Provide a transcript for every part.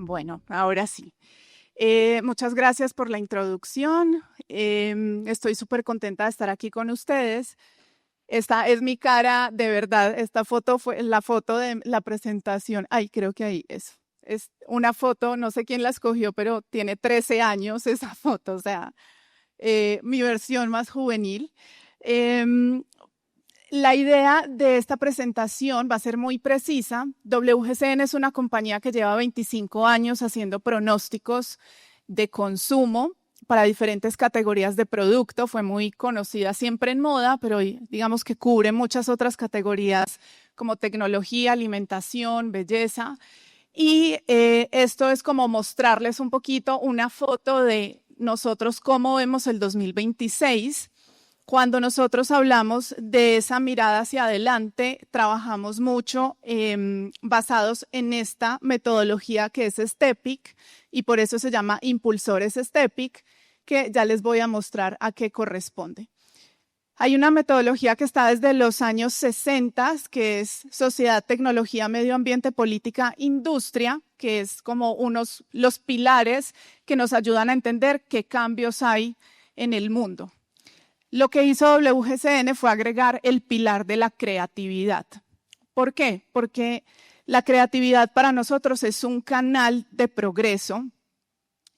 Bueno, ahora sí. Muchas gracias por la introducción. Estoy súper contenta de estar aquí con ustedes. Esta es mi cara, de verdad. Esta foto fue la foto de la presentación. Ay, creo que ahí es. Es una foto, no sé quién la escogió, pero tiene 13 años esa foto, o sea, mi versión más juvenil. La idea de esta presentación va a ser muy precisa. WGCN es una compañía que lleva 25 años haciendo pronósticos de consumo para diferentes categorías de producto. Fue muy conocida siempre en moda, pero digamos que cubre muchas otras categorías como tecnología, alimentación, belleza. Y esto es como mostrarles un poquito una foto de nosotros cómo vemos el 2026. Cuando nosotros hablamos de esa mirada hacia adelante, trabajamos mucho basados en esta metodología que es STEPIC y por eso se llama Impulsores STEPIC, que ya les voy a mostrar a qué corresponde. Hay una metodología que está desde los años 60, que es Sociedad, Tecnología, Medio Ambiente, Política, Industria, que es como los pilares que nos ayudan a entender qué cambios hay en el mundo. Lo que hizo WGCN fue agregar el pilar de la creatividad. ¿Por qué? Porque la creatividad para nosotros es un canal de progreso.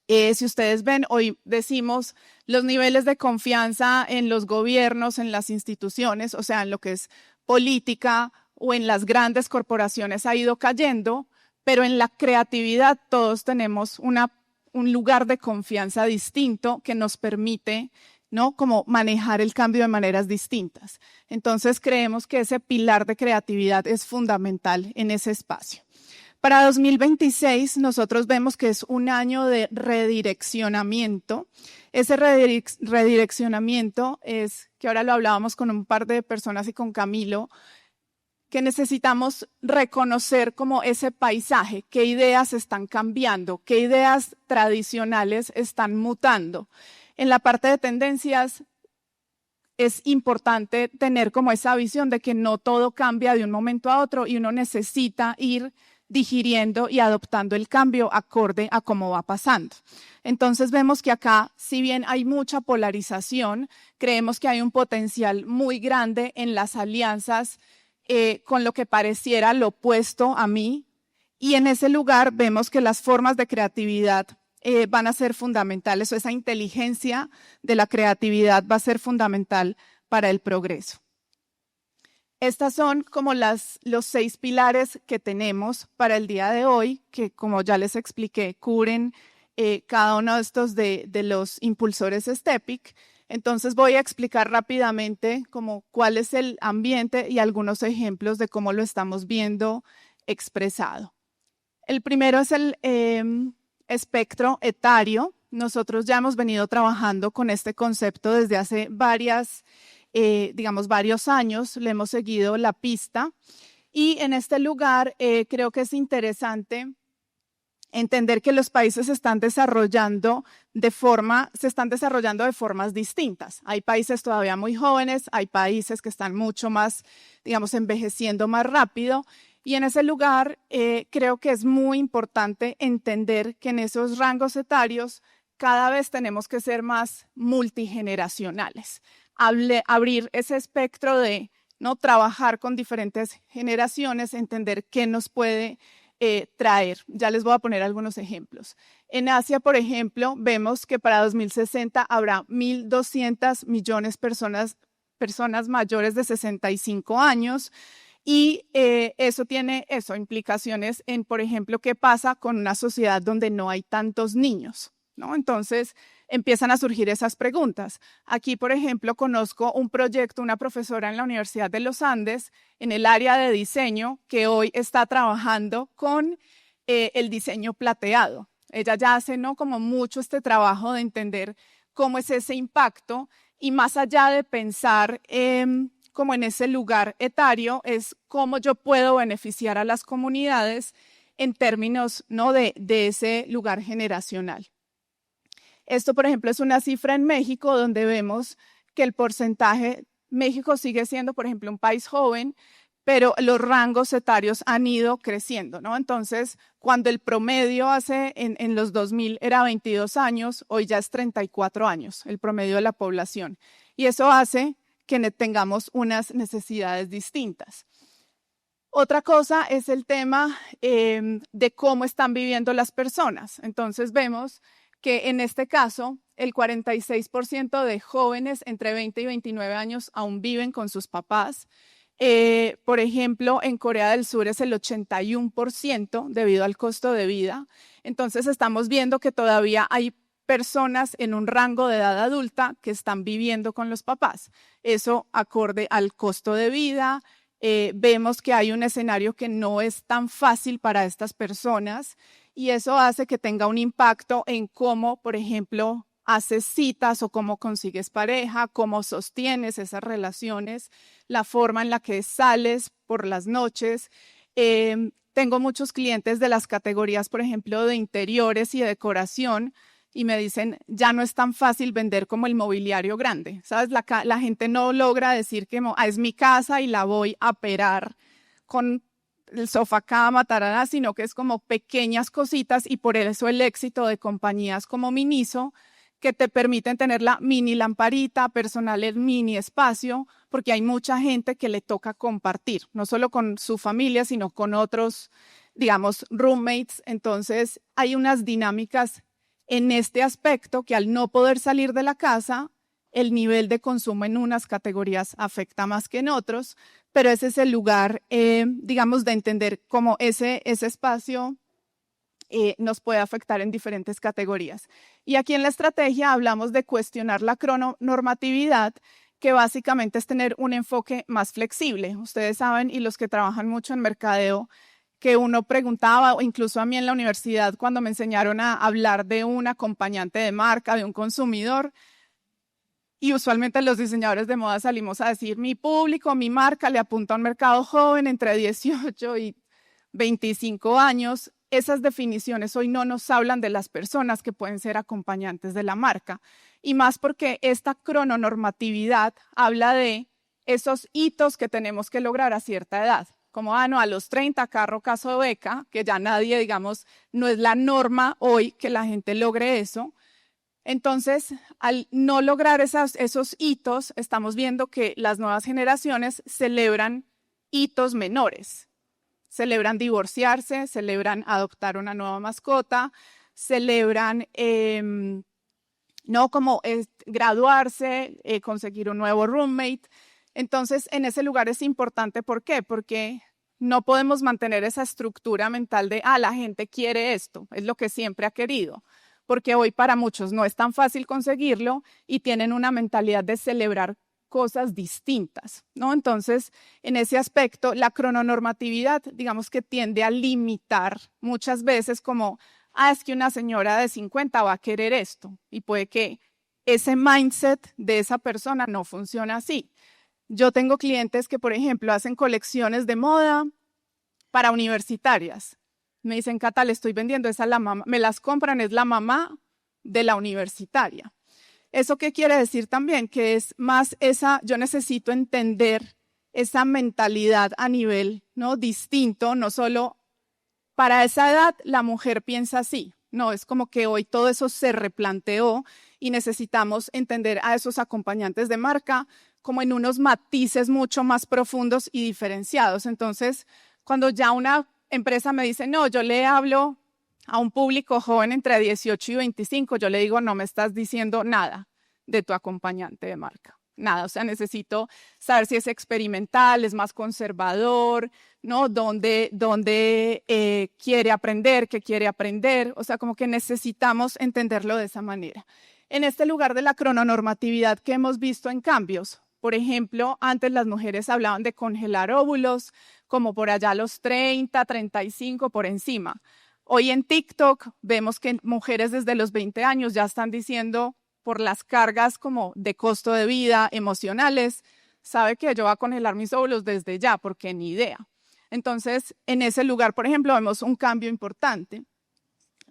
Si ustedes ven, hoy decimos los niveles de confianza en los gobiernos, en las instituciones, o sea, en lo que es política o en las grandes corporaciones ha ido cayendo, pero en la creatividad todos tenemos un lugar de confianza distinto que nos permite, ¿no?, como manejar el cambio de maneras distintas. Entonces creemos que ese pilar de creatividad es fundamental en ese espacio. Para 2026 nosotros vemos que es un año de redireccionamiento. Ese redireccionamiento es, que ahora lo hablábamos con un par de personas y con Camilo, que necesitamos reconocer como ese paisaje, qué ideas están cambiando, qué ideas tradicionales están mutando. En la parte de tendencias es importante tener como esa visión de que no todo cambia de un momento a otro y uno necesita ir digiriendo y adoptando el cambio acorde a cómo va pasando. Entonces vemos que acá, si bien hay mucha polarización, creemos que hay un potencial muy grande en las alianzas con lo que pareciera lo opuesto a mí, y en ese lugar vemos que las formas de creatividad van a ser fundamentales, o esa inteligencia de la creatividad va a ser fundamental para el progreso. Estas son como los 6 pilares que tenemos para el día de hoy, que como ya les expliqué, cubren cada uno de estos de los impulsores STEPIC. Entonces voy a explicar rápidamente como cuál es el ambiente y algunos ejemplos de cómo lo estamos viendo expresado. El primero es el espectro etario. Nosotros ya hemos venido trabajando con este concepto desde hace varios años, le hemos seguido la pista y en este lugar creo que es interesante entender que los países se están desarrollando de formas distintas. Hay países todavía muy jóvenes, hay países que están mucho más, envejeciendo más rápido. Y en ese lugar creo que es muy importante entender que en esos rangos etarios cada vez tenemos que ser más multigeneracionales. Abrir ese espectro de no trabajar con diferentes generaciones, entender qué nos puede traer. Ya les voy a poner algunos ejemplos. En Asia, por ejemplo, vemos que para 2060 habrá 1.200 millones de personas mayores de 65 años. Y eso tiene implicaciones en, por ejemplo, qué pasa con una sociedad donde no hay tantos niños, ¿no? Entonces empiezan a surgir esas preguntas. Aquí, por ejemplo, conozco un proyecto, una profesora en la Universidad de los Andes, en el área de diseño, que hoy está trabajando con el diseño plateado. Ella ya hace, ¿no?, como mucho este trabajo de entender cómo es ese impacto y más allá de pensar como en ese lugar etario, es cómo yo puedo beneficiar a las comunidades en términos, ¿no?, de ese lugar generacional. Esto, por ejemplo, es una cifra en México donde vemos que el porcentaje, México sigue siendo, por ejemplo, un país joven, pero los rangos etarios han ido creciendo, ¿no? Entonces, cuando el promedio en los 2000 era 22 años, hoy ya es 34 años, el promedio de la población. Y eso hace que tengamos unas necesidades distintas. Otra cosa es el tema de cómo están viviendo las personas. Entonces vemos que en este caso el 46% de jóvenes entre 20 y 29 años aún viven con sus papás. Por ejemplo, en Corea del Sur es el 81% debido al costo de vida. Entonces estamos viendo que todavía hay personas en un rango de edad adulta que están viviendo con los papás. Eso acorde al costo de vida. Vemos que hay un escenario que no es tan fácil para estas personas y eso hace que tenga un impacto en cómo, por ejemplo, haces citas o cómo consigues pareja, cómo sostienes esas relaciones, la forma en la que sales por las noches. Tengo muchos clientes de las categorías, por ejemplo, de interiores y de decoración, y me dicen, ya no es tan fácil vender como el mobiliario grande, ¿sabes? La gente no logra decir que es mi casa y la voy a operar con el sofá cama, tarada, sino que es como pequeñas cositas y por eso el éxito de compañías como Miniso, que te permiten tener la mini lamparita personal, el mini espacio, porque hay mucha gente que le toca compartir, no solo con su familia, sino con otros, digamos, roommates. Entonces hay unas dinámicas en este aspecto que al no poder salir de la casa, el nivel de consumo en unas categorías afecta más que en otros, pero ese es el lugar, digamos, de entender cómo ese espacio nos puede afectar en diferentes categorías. Y aquí en la estrategia hablamos de cuestionar la crononormatividad, que básicamente es tener un enfoque más flexible. Ustedes saben, y los que trabajan mucho en mercadeo, que uno preguntaba, o incluso a mí en la universidad, cuando me enseñaron a hablar de un acompañante de marca, de un consumidor, y usualmente los diseñadores de moda salimos a decir, mi público, mi marca le apunta a un mercado joven entre 18 y 25 años. Esas definiciones hoy no nos hablan de las personas que pueden ser acompañantes de la marca, y más porque esta crononormatividad habla de esos hitos que tenemos que lograr a cierta edad. Como, no, a los 30, carro, caso, beca, que ya nadie, digamos, no es la norma hoy que la gente logre eso. Entonces, al no lograr esos hitos, estamos viendo que las nuevas generaciones celebran hitos menores. Celebran divorciarse, celebran adoptar una nueva mascota, celebran graduarse, conseguir un nuevo roommate. Entonces, en ese lugar es importante, ¿por qué? Porque no podemos mantener esa estructura mental de, la gente quiere esto, es lo que siempre ha querido, porque hoy para muchos no es tan fácil conseguirlo y tienen una mentalidad de celebrar cosas distintas, ¿no? Entonces, en ese aspecto, la crononormatividad, digamos que tiende a limitar muchas veces como, es que una señora de 50 va a querer esto, y puede que ese mindset de esa persona no funcione así. Yo tengo clientes que, por ejemplo, hacen colecciones de moda para universitarias. Me dicen, Cata, le estoy vendiendo esa a la mamá, me las compran, es la mamá de la universitaria. ¿Eso qué quiere decir también? Que es más yo necesito entender esa mentalidad a nivel, ¿no?, distinto, no solo para esa edad la mujer piensa así, no, es como que hoy todo eso se replanteó y necesitamos entender a esos acompañantes de marca como en unos matices mucho más profundos y diferenciados. Entonces, cuando ya una empresa me dice, no, yo le hablo a un público joven entre 18 y 25, yo le digo, no me estás diciendo nada de tu acompañante de marca. Nada, o sea, necesito saber si es experimental, es más conservador, ¿no? ¿Dónde quiere aprender, qué quiere aprender? O sea, como que necesitamos entenderlo de esa manera. En este lugar de la crononormatividad que hemos visto en cambios, por ejemplo, antes las mujeres hablaban de congelar óvulos, como por allá a los 30, 35, por encima. Hoy en TikTok vemos que mujeres desde los 20 años ya están diciendo, por las cargas como de costo de vida, emocionales, sabe que yo voy a congelar mis óvulos desde ya, porque ni idea. Entonces, en ese lugar, por ejemplo, vemos un cambio importante.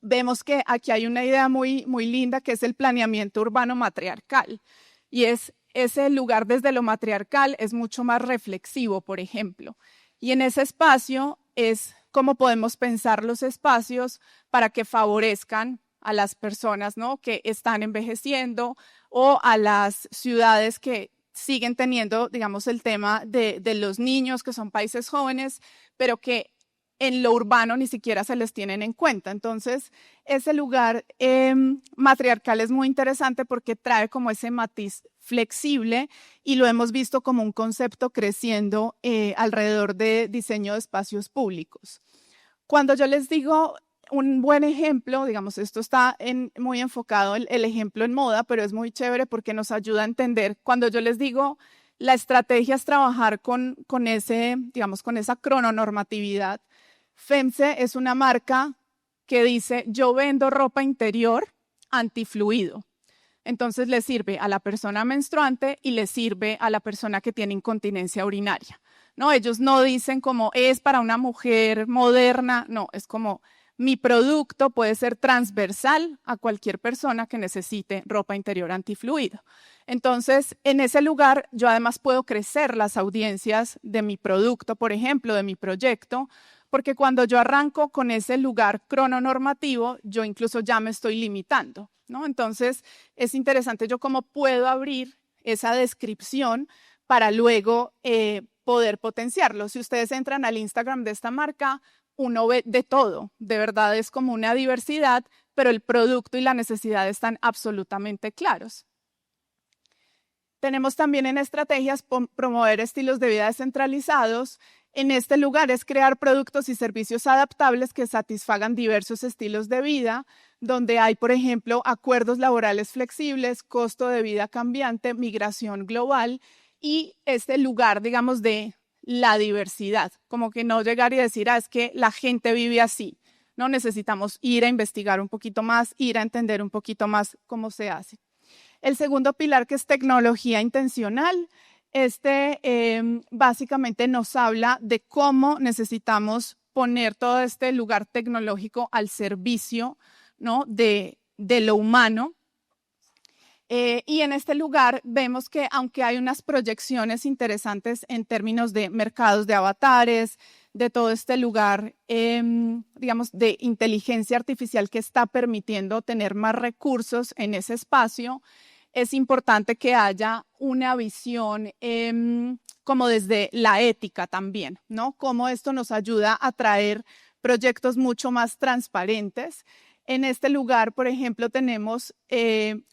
Vemos que aquí hay una idea muy, muy linda, que es el planeamiento urbano matriarcal. Y ese lugar desde lo matriarcal es mucho más reflexivo, por ejemplo. Y en ese espacio es cómo podemos pensar los espacios para que favorezcan a las personas, ¿no?, que están envejeciendo o a las ciudades que siguen teniendo, digamos, el tema de los niños, que son países jóvenes, pero que en lo urbano ni siquiera se les tienen en cuenta. Entonces, ese lugar matriarcal es muy interesante porque trae como ese matiz flexible y lo hemos visto como un concepto creciendo alrededor de diseño de espacios públicos. Cuando yo les digo un buen ejemplo, digamos, esto está muy enfocado el ejemplo en moda, pero es muy chévere porque nos ayuda a entender. Cuando yo les digo, la estrategia es trabajar con esa crononormatividad. FEMSE es una marca que dice, yo vendo ropa interior antifluido. Entonces le sirve a la persona menstruante y le sirve a la persona que tiene incontinencia urinaria. No, ellos no dicen como es para una mujer moderna, no, es como mi producto puede ser transversal a cualquier persona que necesite ropa interior antifluido. Entonces, en ese lugar yo además puedo crecer las audiencias de mi producto, por ejemplo, de mi proyecto, porque cuando yo arranco con ese lugar crononormativo, yo incluso ya me estoy limitando, ¿no? Entonces, es interesante yo cómo puedo abrir esa descripción para luego poder potenciarlo. Si ustedes entran al Instagram de esta marca, uno ve de todo, de verdad es como una diversidad, pero el producto y la necesidad están absolutamente claros. Tenemos también en estrategias promover estilos de vida descentralizados. En este lugar es crear productos y servicios adaptables que satisfagan diversos estilos de vida, donde hay, por ejemplo, acuerdos laborales flexibles, costo de vida cambiante, migración global y este lugar, digamos, de la diversidad, como que no llegar y decir, es que la gente vive así. No necesitamos ir a investigar un poquito más, ir a entender un poquito más cómo se hace. El segundo pilar, que es tecnología intencional, básicamente nos habla de cómo necesitamos poner todo este lugar tecnológico al servicio, ¿no?, de lo humano. Y en este lugar vemos que aunque hay unas proyecciones interesantes en términos de mercados de avatares, de todo este lugar, digamos, de inteligencia artificial que está permitiendo tener más recursos en ese espacio, es importante que haya una visión como desde la ética también, ¿no? Cómo esto nos ayuda a traer proyectos mucho más transparentes. En este lugar, por ejemplo, tenemos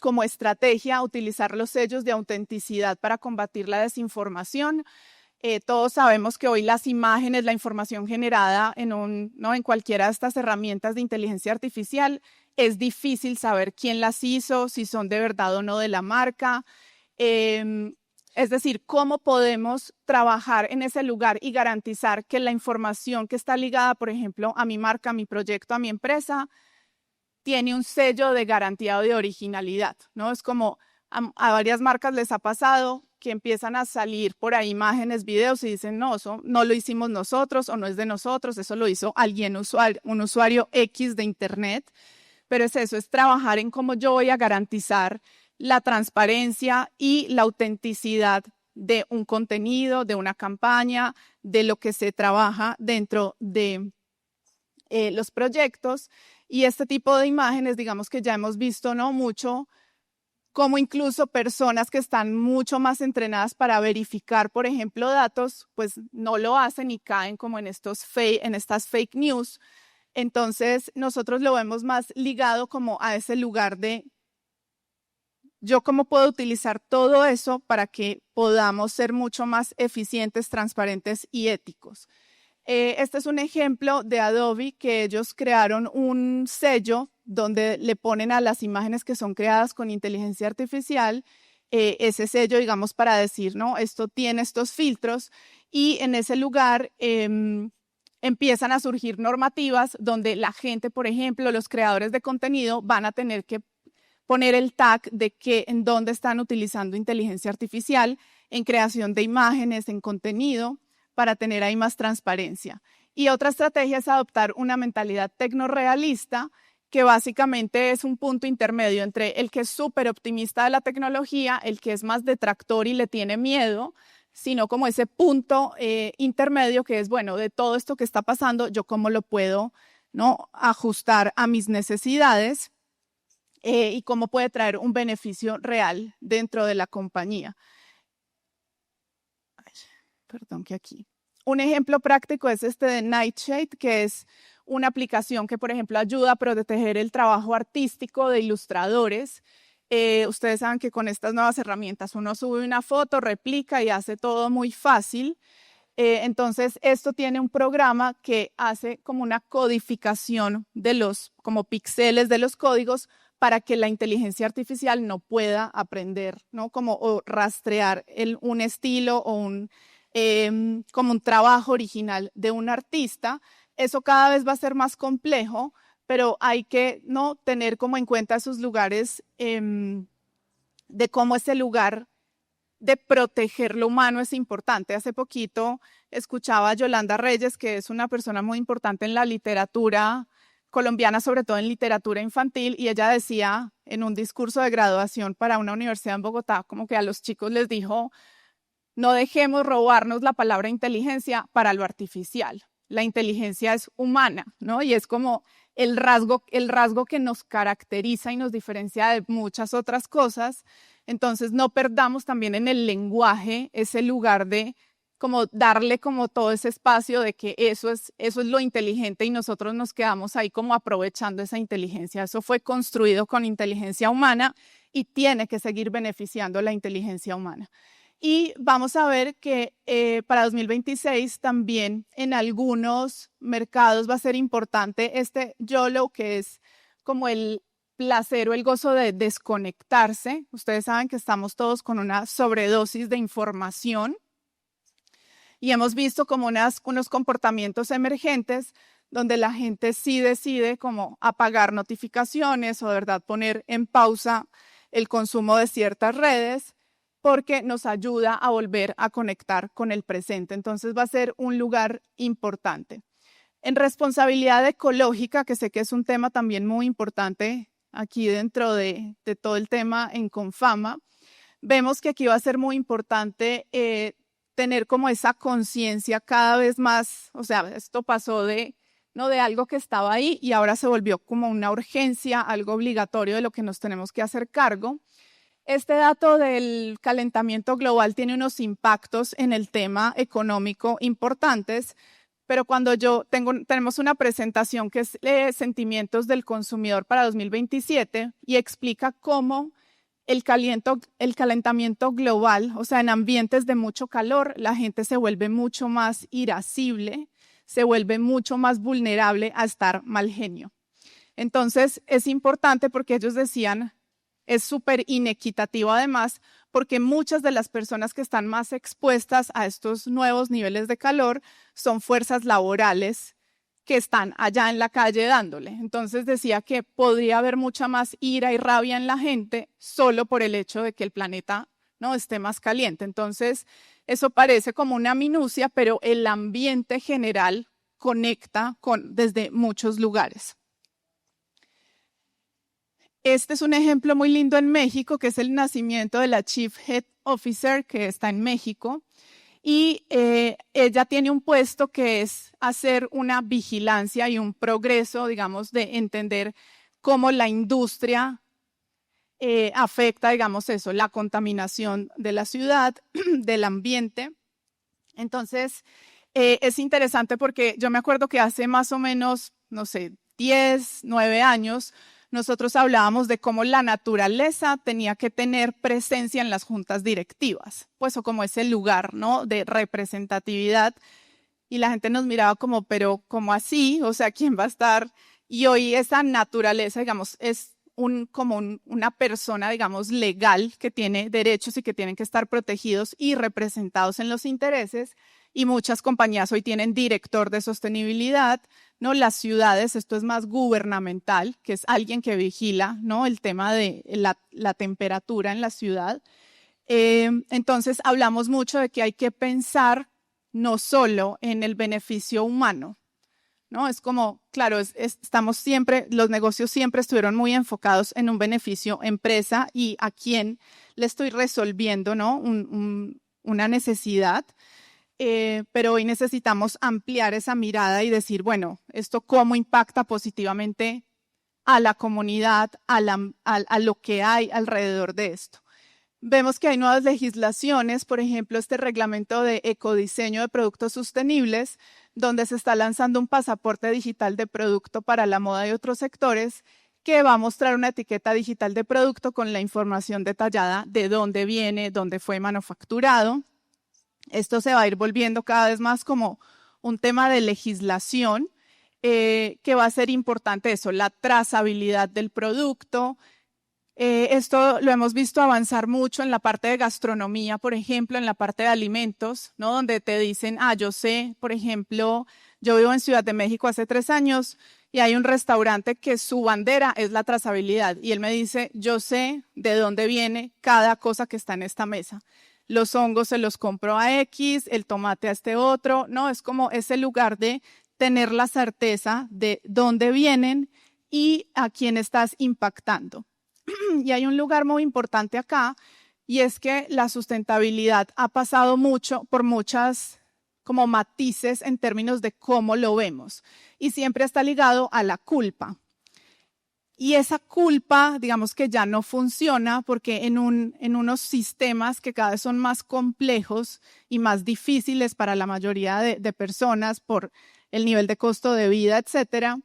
como estrategia utilizar los sellos de autenticidad para combatir la desinformación. Todos sabemos que hoy las imágenes, la información generada en cualquiera de estas herramientas de inteligencia artificial, es difícil saber quién las hizo, si son de verdad o no de la marca. Es decir, cómo podemos trabajar en ese lugar y garantizar que la información que está ligada, por ejemplo, a mi marca, a mi proyecto, a mi empresa, tiene un sello de garantía o de originalidad, ¿no? Es como a varias marcas les ha pasado que empiezan a salir por ahí imágenes, videos y dicen, no, eso no lo hicimos nosotros o no es de nosotros, eso lo hizo alguien, un usuario X de Internet. Pero es eso, es trabajar en cómo yo voy a garantizar la transparencia y la autenticidad de un contenido, de una campaña, de lo que se trabaja dentro de los proyectos. Y este tipo de imágenes, digamos que ya hemos visto, ¿no?, mucho, como incluso personas que están mucho más entrenadas para verificar, por ejemplo, datos, pues no lo hacen y caen como en estas fake news. Entonces, nosotros lo vemos más ligado como a ese lugar de yo cómo puedo utilizar todo eso para que podamos ser mucho más eficientes, transparentes y éticos. Este es un ejemplo de Adobe, que ellos crearon un sello donde le ponen a las imágenes que son creadas con inteligencia artificial ese sello, digamos, para decir, no, esto tiene estos filtros, y en ese lugar empiezan a surgir normativas donde la gente, por ejemplo, los creadores de contenido van a tener que poner el tag de en dónde están utilizando inteligencia artificial en creación de imágenes, en contenido, para tener ahí más transparencia. Y otra estrategia es adoptar una mentalidad tecnorrealista, que básicamente es un punto intermedio entre el que es súper optimista de la tecnología, el que es más detractor y le tiene miedo, sino como ese punto intermedio que es, bueno, de todo esto que está pasando, yo cómo lo puedo, ¿no?, ajustar a mis necesidades y cómo puede traer un beneficio real dentro de la compañía. Ay, perdón que aquí. Un ejemplo práctico es este de Nightshade, que es una aplicación que, por ejemplo, ayuda a proteger el trabajo artístico de ilustradores. Ustedes saben que con estas nuevas herramientas uno sube una foto, replica y hace todo muy fácil. Entonces, esto tiene un programa que hace como una codificación de los como píxeles de los códigos para que la inteligencia artificial no pueda aprender, ¿no?, como o rastrear un estilo o como un trabajo original de un artista. Eso cada vez va a ser más complejo, pero hay que, ¿no?, tener como en cuenta esos lugares de cómo ese lugar de proteger lo humano es importante. Hace poquito escuchaba a Yolanda Reyes, que es una persona muy importante en la literatura colombiana, sobre todo en literatura infantil, y ella decía en un discurso de graduación para una universidad en Bogotá, como que a los chicos les dijo, no dejemos robarnos la palabra inteligencia para lo artificial. La inteligencia es humana, ¿no? Y es como el rasgo que nos caracteriza y nos diferencia de muchas otras cosas. Entonces, no perdamos también en el lenguaje ese lugar de como darle como todo ese espacio de que eso es lo inteligente y nosotros nos quedamos ahí como aprovechando esa inteligencia. Eso fue construido con inteligencia humana y tiene que seguir beneficiando la inteligencia humana. Y vamos a ver que para 2026 también en algunos mercados va a ser importante este YOLO, que es como el placer o el gozo de desconectarse. Ustedes saben que estamos todos con una sobredosis de información y hemos visto como unos comportamientos emergentes donde la gente sí decide como apagar notificaciones o de verdad poner en pausa el consumo de ciertas redes, porque nos ayuda a volver a conectar con el presente. Entonces va a ser un lugar importante. En responsabilidad ecológica, que sé que es un tema también muy importante aquí dentro de todo el tema en Confama, vemos que aquí va a ser muy importante tener como esa conciencia cada vez más, o sea, esto pasó no de algo que estaba ahí y ahora se volvió como una urgencia, algo obligatorio de lo que nos tenemos que hacer cargo. Este dato del calentamiento global tiene unos impactos en el tema económico importantes, pero cuando tenemos una presentación que es Sentimientos del Consumidor para 2027 y explica cómo el calentamiento global, o sea, en ambientes de mucho calor, la gente se vuelve mucho más irascible, se vuelve mucho más vulnerable a estar mal genio. Entonces, es importante porque ellos decían, es súper inequitativo además, porque muchas de las personas que están más expuestas a estos nuevos niveles de calor son fuerzas laborales que están allá en la calle dándole. Entonces decía que podría haber mucha más ira y rabia en la gente solo por el hecho de que el planeta no esté más caliente. Entonces eso parece como una minucia, pero el ambiente general conecta desde muchos lugares. Este es un ejemplo muy lindo en México, que es el nacimiento de la Chief Head Officer, que está en México. Y ella tiene un puesto que es hacer una vigilancia y un progreso, digamos, de entender cómo la industria afecta, digamos eso, la contaminación de la ciudad, del ambiente. Entonces, es interesante porque yo me acuerdo que hace más o menos, no sé, 10, 9 años, nosotros hablábamos de cómo la naturaleza tenía que tener presencia en las juntas directivas, pues o como ese lugar, ¿no?, de representatividad. Y la gente nos miraba como, pero ¿cómo así? O sea, ¿quién va a estar? Y hoy esa naturaleza, digamos, es como una persona, digamos, legal que tiene derechos y que tienen que estar protegidos y representados en los intereses. Y muchas compañías hoy tienen director de sostenibilidad, ¿no? Las ciudades, esto es más gubernamental, que es alguien que vigila, ¿no?, el tema de la temperatura en la ciudad. Entonces, hablamos mucho de que hay que pensar no solo en el beneficio humano, ¿no? Es como, claro, estamos siempre, los negocios siempre estuvieron muy enfocados en un beneficio empresa y a quién le estoy resolviendo, ¿no?, una necesidad, pero hoy necesitamos ampliar esa mirada y decir, bueno, ¿esto cómo impacta positivamente a la comunidad, a lo que hay alrededor de esto? Vemos que hay nuevas legislaciones, por ejemplo, este reglamento de ecodiseño de productos sostenibles, donde se está lanzando un pasaporte digital de producto para la moda y otros sectores, que va a mostrar una etiqueta digital de producto con la información detallada de dónde viene, dónde fue manufacturado. Esto se va a ir volviendo cada vez más como un tema de legislación, que va a ser importante eso, la trazabilidad del producto. Esto lo hemos visto avanzar mucho en la parte de gastronomía, por ejemplo, en la parte de alimentos, ¿no? Donde te dicen, yo sé, por ejemplo, yo vivo en Ciudad de México hace 3 años y hay un restaurante que su bandera es la trazabilidad. Y él me dice, yo sé de dónde viene cada cosa que está en esta mesa. Los hongos se los compro a X, el tomate a este otro, ¿no? Es como ese lugar de tener la certeza de dónde vienen y a quién estás impactando. Y hay un lugar muy importante acá, y es que la sustentabilidad ha pasado mucho por muchas como matices en términos de cómo lo vemos, y siempre está ligado a la culpa. Y esa culpa, digamos que ya no funciona porque en unos sistemas que cada vez son más complejos y más difíciles para la mayoría de personas por el nivel de costo de vida, etcétera,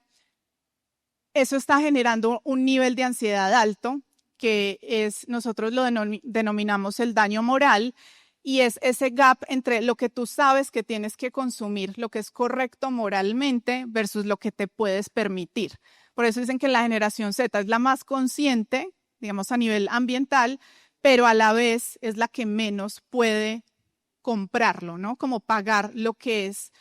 eso está generando un nivel de ansiedad alto, que nosotros lo denominamos el daño moral, y es ese gap entre lo que tú sabes que tienes que consumir, lo que es correcto moralmente versus lo que te puedes permitir. Por eso dicen que la generación Z es la más consciente, digamos a nivel ambiental, pero a la vez es la que menos puede comprarlo, ¿no? Como pagar lo que es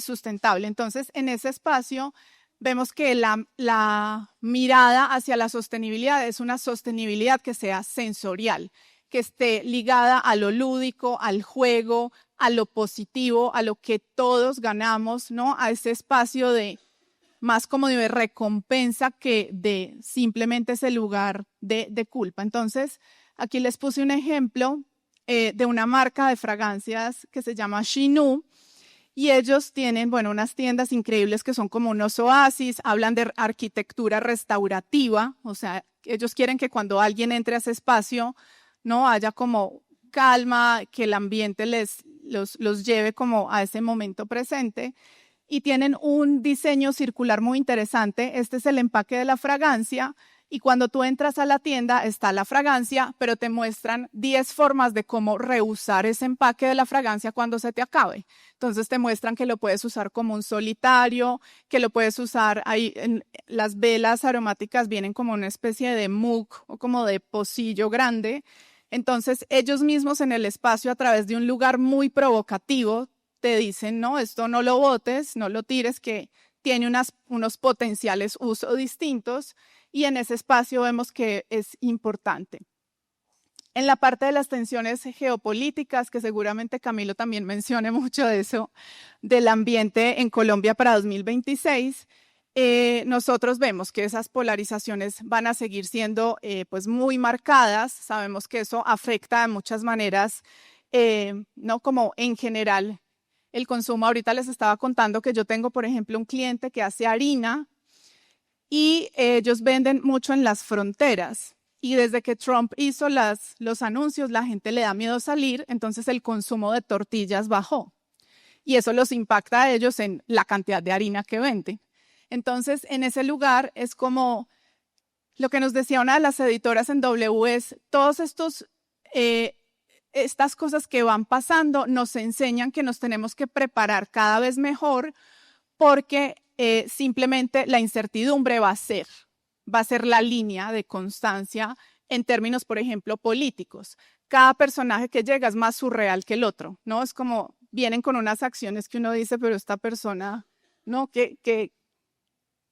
sustentable. Entonces, en ese espacio vemos que la mirada hacia la sostenibilidad es una sostenibilidad que sea sensorial, que esté ligada a lo lúdico, al juego, a lo positivo, a lo que todos ganamos, ¿no? A ese espacio de más como de recompensa que de simplemente ese lugar de culpa. Entonces, aquí les puse un ejemplo de una marca de fragancias que se llama Shinu, y ellos tienen, bueno, unas tiendas increíbles que son como unos oasis, hablan de arquitectura restaurativa, o sea, ellos quieren que cuando alguien entre a ese espacio, no haya como calma, que el ambiente los lleve como a ese momento presente. Y tienen un diseño circular muy interesante. Este es el empaque de la fragancia, y cuando tú entras a la tienda está la fragancia, pero te muestran 10 formas de cómo reusar ese empaque de la fragancia cuando se te acabe. Entonces te muestran que lo puedes usar como un solitario, que lo puedes usar ahí. Las velas aromáticas vienen como una especie de mug o como de pocillo grande. Entonces ellos mismos en el espacio, a través de un lugar muy provocativo, te dicen, no, esto no lo botes, no lo tires, que tiene unos potenciales usos distintos, y en ese espacio vemos que es importante. En la parte de las tensiones geopolíticas, que seguramente Camilo también mencione mucho de eso, del ambiente en Colombia para 2026, nosotros vemos que esas polarizaciones van a seguir siendo pues muy marcadas. Sabemos que eso afecta de muchas maneras, no como en general el consumo. Ahorita les estaba contando que yo tengo, por ejemplo, un cliente que hace harina, y ellos venden mucho en las fronteras. Y desde que Trump hizo los anuncios, la gente le da miedo salir, entonces el consumo de tortillas bajó. Y eso los impacta a ellos en la cantidad de harina que venden. Entonces, en ese lugar es como lo que nos decía una de las editoras en W, es todos estas cosas que van pasando nos enseñan que nos tenemos que preparar cada vez mejor, porque simplemente la incertidumbre va a ser la línea de constancia en términos, por ejemplo, políticos. Cada personaje que llega es más surreal que el otro, ¿no? Es como vienen con unas acciones que uno dice, pero esta persona, ¿no? Que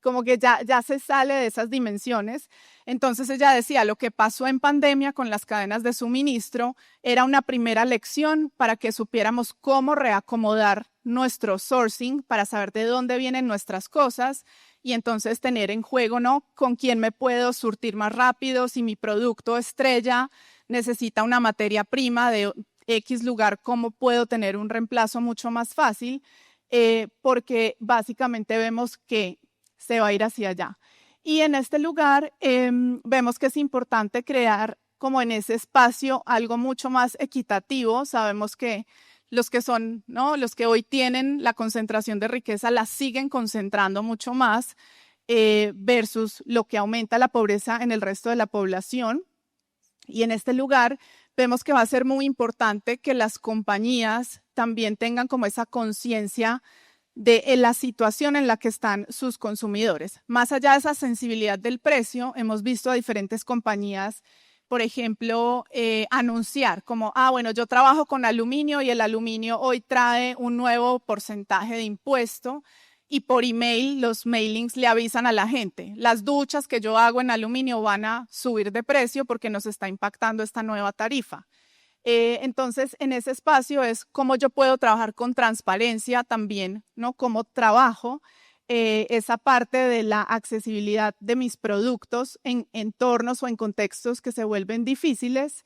como que ya se sale de esas dimensiones. Entonces ella decía, lo que pasó en pandemia con las cadenas de suministro era una primera lección para que supiéramos cómo reacomodar nuestro sourcing para saber de dónde vienen nuestras cosas, y entonces tener en juego, ¿no? Con quién me puedo surtir más rápido, si mi producto estrella necesita una materia prima X lugar, ¿cómo puedo tener un reemplazo mucho más fácil? Porque básicamente vemos que se va a ir hacia allá. Y en este lugar vemos que es importante crear como en ese espacio algo mucho más equitativo. Sabemos que los que son, ¿no? Los que hoy tienen la concentración de riqueza la siguen concentrando mucho más versus lo que aumenta la pobreza en el resto de la población. Y en este lugar vemos que va a ser muy importante que las compañías también tengan como esa conciencia de la situación en la que están sus consumidores. Más allá de esa sensibilidad del precio, hemos visto a diferentes compañías, por ejemplo, anunciar como, bueno, yo trabajo con aluminio y el aluminio hoy trae un nuevo porcentaje de impuesto y por email los mailings le avisan a la gente, las duchas que yo hago en aluminio van a subir de precio porque nos está impactando esta nueva tarifa. Entonces, en ese espacio es cómo yo puedo trabajar con transparencia también, ¿no? Cómo trabajo esa parte de la accesibilidad de mis productos en entornos o en contextos que se vuelven difíciles.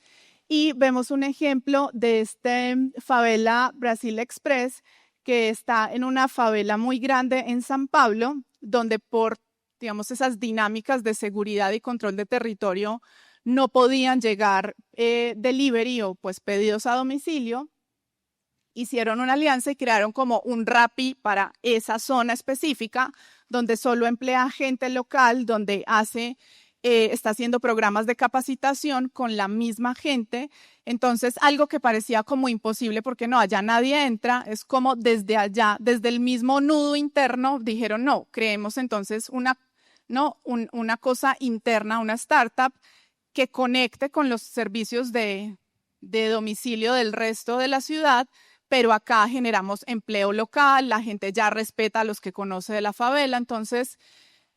Y vemos un ejemplo de este favela Brasil Express, que está en una favela muy grande en San Pablo, donde por, digamos, esas dinámicas de seguridad y control de territorio, no podían llegar delivery o pues pedidos a domicilio. Hicieron una alianza y crearon como un Rappi para esa zona específica, donde solo emplea gente local, donde está haciendo programas de capacitación con la misma gente. Entonces, algo que parecía como imposible porque no, allá nadie entra, es como desde allá, desde el mismo nudo interno, dijeron no, creemos entonces una cosa interna, una startup que conecte con los servicios de domicilio del resto de la ciudad, pero acá generamos empleo local, la gente ya respeta a los que conoce de la favela, entonces,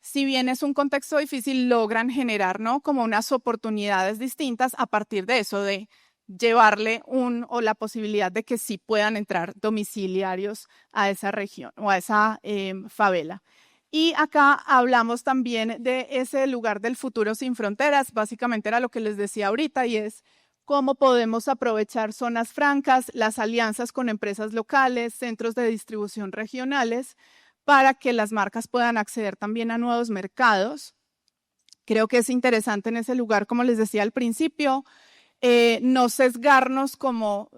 si bien es un contexto difícil, logran generar, ¿no? Como unas oportunidades distintas a partir de eso, de llevarle o la posibilidad de que sí puedan entrar domiciliarios a esa región o a esa favela. Y acá hablamos también de ese lugar del futuro sin fronteras, básicamente era lo que les decía ahorita y es cómo podemos aprovechar zonas francas, las alianzas con empresas locales, centros de distribución regionales, para que las marcas puedan acceder también a nuevos mercados. Creo que es interesante en ese lugar, como les decía al principio, no sesgarnos como,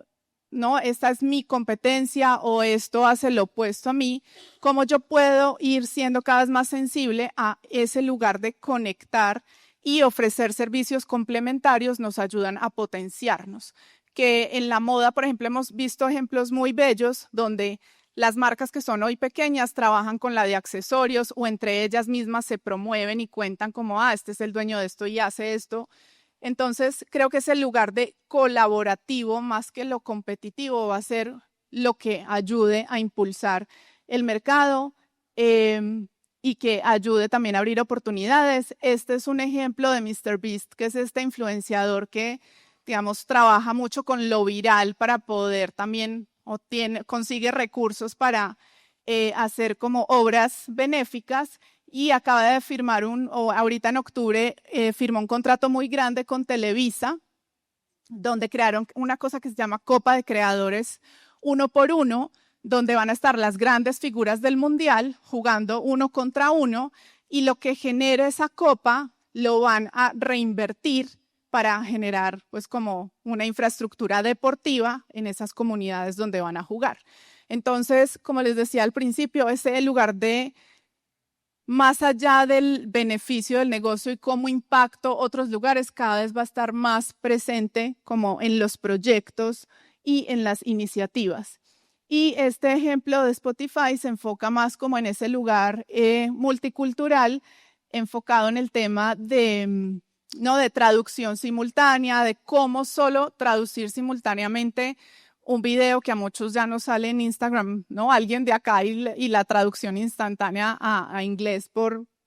no, esta es mi competencia o esto hace lo opuesto a mí, cómo yo puedo ir siendo cada vez más sensible a ese lugar de conectar y ofrecer servicios complementarios nos ayudan a potenciarnos. Que en la moda, por ejemplo, hemos visto ejemplos muy bellos donde las marcas que son hoy pequeñas trabajan con la de accesorios o entre ellas mismas se promueven y cuentan como, este es el dueño de esto y hace esto. Entonces, creo que ese lugar de colaborativo más que lo competitivo va a ser lo que ayude a impulsar el mercado y que ayude también a abrir oportunidades. Este es un ejemplo de MrBeast, que es este influenciador que, digamos, trabaja mucho con lo viral para poder también consigue recursos para hacer como obras benéficas y acaba de firmar ahorita en octubre firmó un contrato muy grande con Televisa, donde crearon una cosa que se llama Copa de Creadores 1x1, donde van a estar las grandes figuras del mundial jugando 1 contra 1 y lo que genere esa copa lo van a reinvertir para generar pues como una infraestructura deportiva en esas comunidades donde van a jugar. Entonces, como les decía al principio, ese lugar de más allá del beneficio del negocio y cómo impacto otros lugares, cada vez va a estar más presente como en los proyectos y en las iniciativas. Y este ejemplo de Spotify se enfoca más como en ese lugar multicultural, enfocado en el tema de traducción simultánea, de cómo solo traducir simultáneamente un video que a muchos ya nos sale en Instagram, ¿no? Alguien de acá y la traducción instantánea a inglés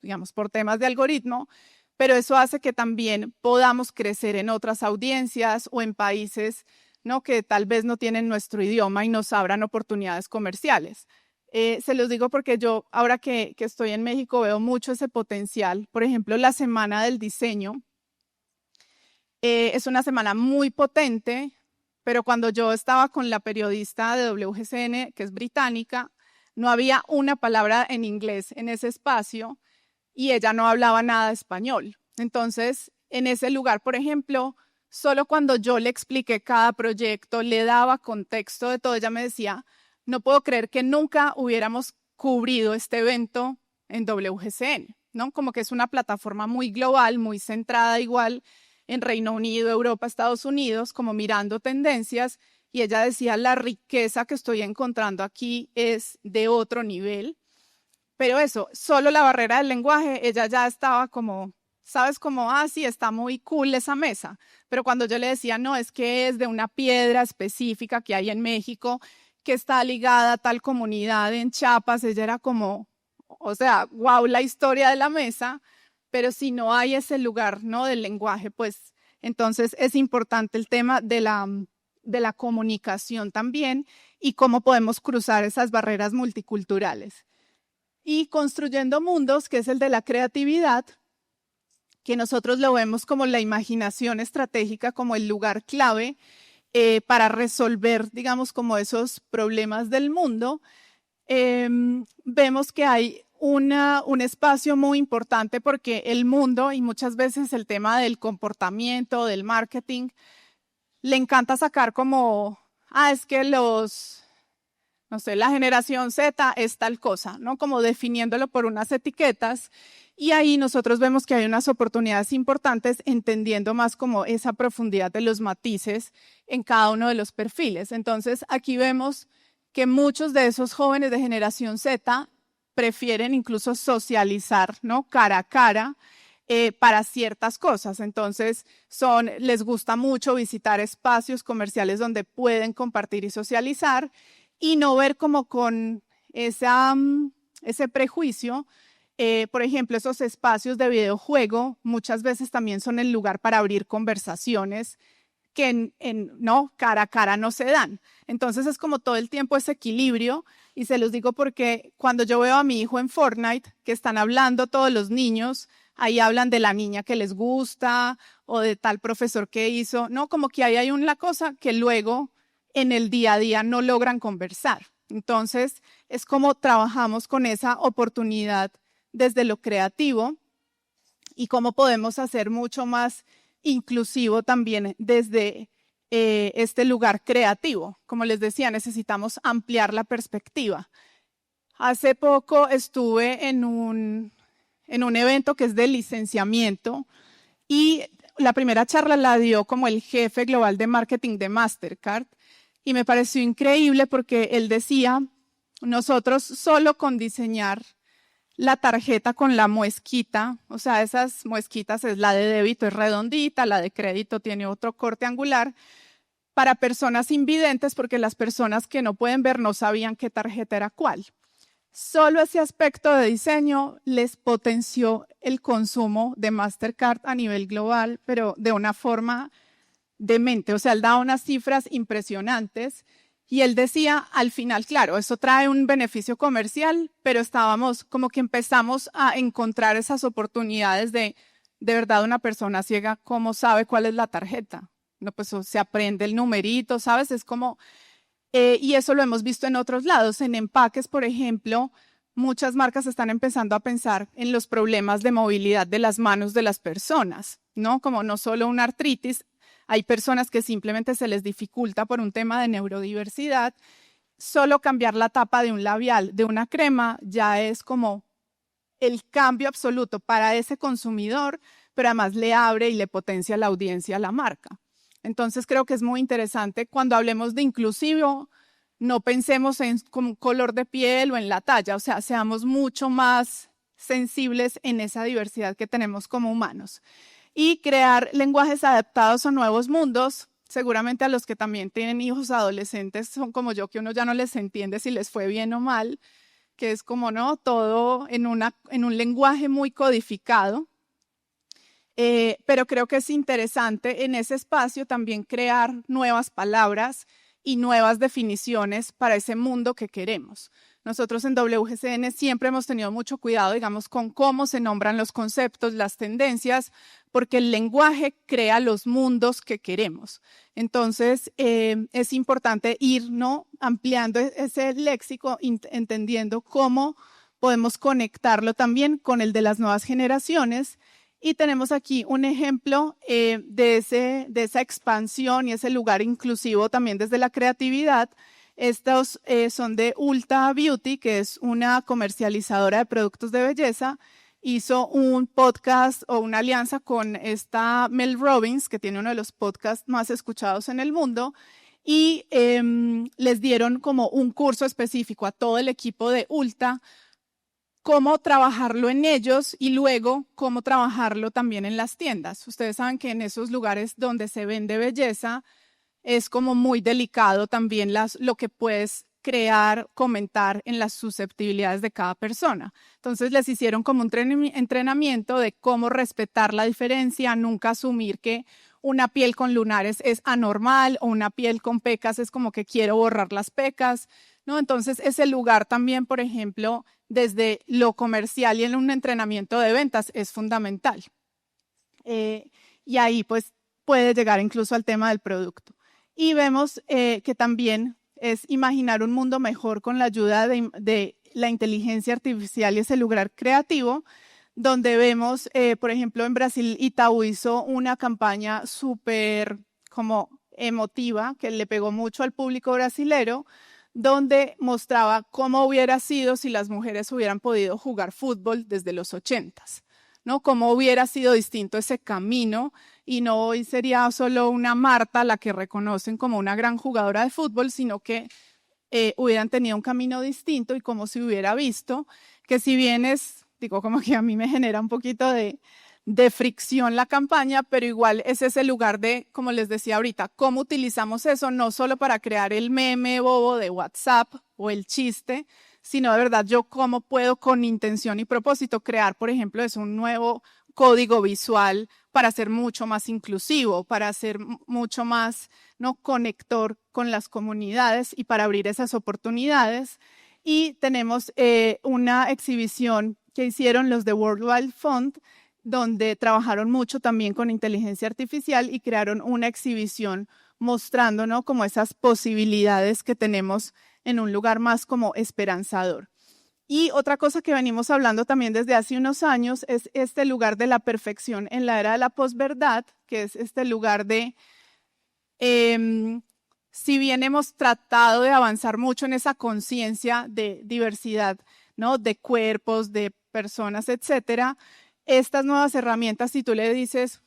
digamos, por temas de algoritmo, pero eso hace que también podamos crecer en otras audiencias o en países, ¿no? Que tal vez no tienen nuestro idioma y nos abran oportunidades comerciales. Se los digo porque yo, ahora que estoy en México, veo mucho ese potencial. Por ejemplo, la Semana del Diseño es una semana muy potente, pero cuando yo estaba con la periodista de WGCN, que es británica, no había una palabra en inglés en ese espacio y ella no hablaba nada de español. Entonces, en ese lugar, por ejemplo, solo cuando yo le expliqué cada proyecto, le daba contexto de todo, ella me decía, no puedo creer que nunca hubiéramos cubrido este evento en WGCN, ¿no? Como que es una plataforma muy global, muy centrada igual en Reino Unido, Europa, Estados Unidos, como mirando tendencias. Y ella decía, la riqueza que estoy encontrando aquí es de otro nivel. Pero eso, solo la barrera del lenguaje, ella ya estaba como, ¿sabes? Como, sí, está muy cool esa mesa. Pero cuando yo le decía, no, es que es de una piedra específica que hay en México, que está ligada a tal comunidad en Chiapas, ella era como, o sea, wow, la historia de la mesa, pero si no hay ese lugar, ¿no? Del lenguaje, pues entonces es importante el tema de la comunicación también y cómo podemos cruzar esas barreras multiculturales. Y construyendo mundos, que es el de la creatividad, que nosotros lo vemos como la imaginación estratégica, como el lugar clave para resolver, digamos, como esos problemas del mundo. Vemos que hay un espacio muy importante porque el mundo y muchas veces el tema del comportamiento, del marketing, le encanta sacar como, es que no sé, la generación Z es tal cosa, ¿no? Como definiéndolo por unas etiquetas. Y ahí nosotros vemos que hay unas oportunidades importantes entendiendo más como esa profundidad de los matices en cada uno de los perfiles. Entonces, aquí vemos que muchos de esos jóvenes de generación Z prefieren incluso socializar, ¿no? Cara a cara para ciertas cosas. Entonces, les gusta mucho visitar espacios comerciales donde pueden compartir y socializar y no ver como con ese prejuicio. Por ejemplo, esos espacios de videojuego muchas veces también son el lugar para abrir conversaciones que no, cara a cara no se dan. Entonces es como todo el tiempo ese equilibrio y se los digo porque cuando yo veo a mi hijo en Fortnite, que están hablando todos los niños, ahí hablan de la niña que les gusta o de tal profesor que hizo, no, como que ahí hay una cosa que luego en el día a día no logran conversar. Entonces es como trabajamos con esa oportunidad desde lo creativo y cómo podemos hacer mucho más inclusivo también desde este lugar creativo. Como les decía, necesitamos ampliar la perspectiva. Hace poco estuve en un evento que es de licenciamiento y la primera charla la dio como el jefe global de marketing de Mastercard y me pareció increíble porque él decía, nosotros solo con diseñar la tarjeta con la muesquita, o sea, esas muesquitas es la de débito es redondita, la de crédito tiene otro corte angular, para personas invidentes porque las personas que no pueden ver no sabían qué tarjeta era cuál. Solo ese aspecto de diseño les potenció el consumo de Mastercard a nivel global, pero de una forma demente, o sea, él daba unas cifras impresionantes. Y él decía, al final, claro, eso trae un beneficio comercial, pero estábamos como que empezamos a encontrar esas oportunidades de verdad, una persona ciega, ¿cómo sabe cuál es la tarjeta? No, pues se aprende el numerito, ¿sabes? Es como, y eso lo hemos visto en otros lados, en empaques, por ejemplo, muchas marcas están empezando a pensar en los problemas de movilidad de las manos de las personas, ¿no? Como no solo una artritis, hay personas que simplemente se les dificulta por un tema de neurodiversidad. Solo cambiar la tapa de un labial, de una crema, ya es como el cambio absoluto para ese consumidor, pero además le abre y le potencia la audiencia a la marca. Entonces creo que es muy interesante cuando hablemos de inclusivo, no pensemos en color de piel o en la talla, o sea, seamos mucho más sensibles en esa diversidad que tenemos como humanos. Y crear lenguajes adaptados a nuevos mundos. Seguramente a los que también tienen hijos adolescentes son como yo, que uno ya no les entiende si les fue bien o mal, que es como, ¿no? Todo en un lenguaje muy codificado. Pero creo que es interesante en ese espacio también crear nuevas palabras y nuevas definiciones para ese mundo que queremos. Nosotros en WGCN siempre hemos tenido mucho cuidado, digamos, con cómo se nombran los conceptos, las tendencias, porque el lenguaje crea los mundos que queremos. Entonces, es importante ir, ¿no?, ampliando ese léxico, entendiendo cómo podemos conectarlo también con el de las nuevas generaciones. Y tenemos aquí un ejemplo de esa expansión y ese lugar inclusivo también desde la creatividad. Estos son de Ulta Beauty, que es una comercializadora de productos de belleza. Hizo un podcast o una alianza con esta Mel Robbins, que tiene uno de los podcasts más escuchados en el mundo, y les dieron como un curso específico a todo el equipo de Ulta, cómo trabajarlo en ellos y luego cómo trabajarlo también en las tiendas. Ustedes saben que en esos lugares donde se vende belleza es como muy delicado también lo que puedes crear, comentar en las susceptibilidades de cada persona. Entonces les hicieron como un entrenamiento de cómo respetar la diferencia, nunca asumir que una piel con lunares es anormal o una piel con pecas es como que quiero borrar las pecas, ¿no? Entonces ese lugar también, por ejemplo, desde lo comercial y en un entrenamiento de ventas es fundamental. Y ahí pues puede llegar incluso al tema del producto. Y vemos que también es imaginar un mundo mejor con la ayuda de la inteligencia artificial y ese lugar creativo, donde vemos, por ejemplo, en Brasil, Itaú hizo una campaña súper como emotiva que le pegó mucho al público brasilero, donde mostraba cómo hubiera sido si las mujeres hubieran podido jugar fútbol desde los 80s, ¿no? Cómo hubiera sido distinto ese camino y no hoy sería solo una Marta la que reconocen como una gran jugadora de fútbol, sino que hubieran tenido un camino distinto y como se hubiera visto, que si bien es, digo, como que a mí me genera un poquito de fricción la campaña, pero igual es ese lugar de, como les decía ahorita, cómo utilizamos eso, no solo para crear el meme bobo de WhatsApp o el chiste, sino de verdad yo cómo puedo con intención y propósito crear, por ejemplo, es un nuevo código visual para ser mucho más inclusivo, para ser mucho más, ¿no?, conector con las comunidades y para abrir esas oportunidades. Y tenemos una exhibición que hicieron los de World Wide Fund, donde trabajaron mucho también con inteligencia artificial y crearon una exhibición mostrando, ¿no?, como esas posibilidades que tenemos en un lugar más como esperanzador. Y otra cosa que venimos hablando también desde hace unos años es este lugar de la perfección en la era de la posverdad, que es este lugar de, si bien hemos tratado de avanzar mucho en esa conciencia de diversidad, ¿no?, de cuerpos, de personas, etcétera, estas nuevas herramientas, si tú le dices,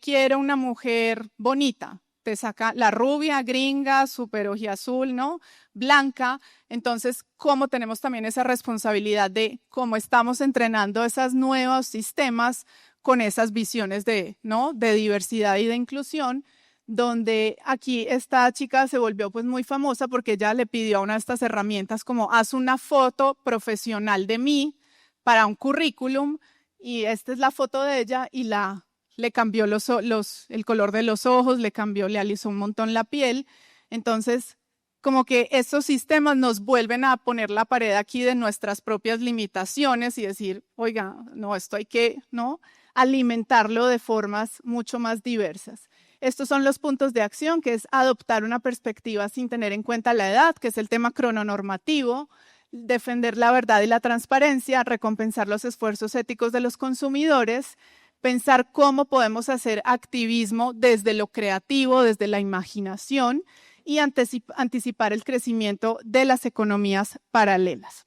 quiero una mujer bonita, te saca la rubia, gringa, súper ojiazul, ¿no?, blanca. Entonces, ¿cómo tenemos también esa responsabilidad de cómo estamos entrenando esos nuevos sistemas con esas visiones ¿no?, de diversidad y de inclusión? Donde aquí esta chica se volvió pues muy famosa porque ella le pidió a una de estas herramientas como haz una foto profesional de mí para un currículum y esta es la foto de ella y le cambió el color de los ojos, le alisó un montón la piel. Entonces, como que estos sistemas nos vuelven a poner la pared aquí de nuestras propias limitaciones y decir, oiga, no, esto hay que, ¿no?, alimentarlo de formas mucho más diversas. Estos son los puntos de acción, que es adoptar una perspectiva sin tener en cuenta la edad, que es el tema crononormativo, defender la verdad y la transparencia, recompensar los esfuerzos éticos de los consumidores, pensar cómo podemos hacer activismo desde lo creativo, desde la imaginación y anticipar el crecimiento de las economías paralelas.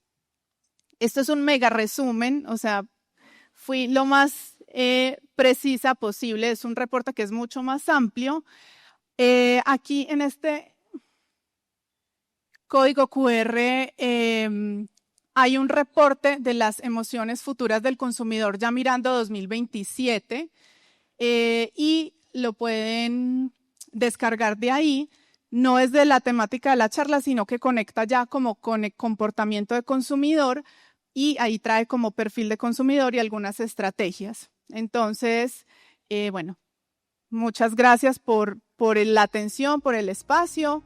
Esto es un mega resumen, o sea, fui lo más precisa posible, es un reporte que es mucho más amplio. Aquí en este código QR hay un reporte de las emociones futuras del consumidor ya mirando 2027 y lo pueden descargar de ahí. No es de la temática de la charla, sino que conecta ya como con el comportamiento de consumidor y ahí trae como perfil de consumidor y algunas estrategias. Entonces, bueno, muchas gracias por la atención, por el espacio.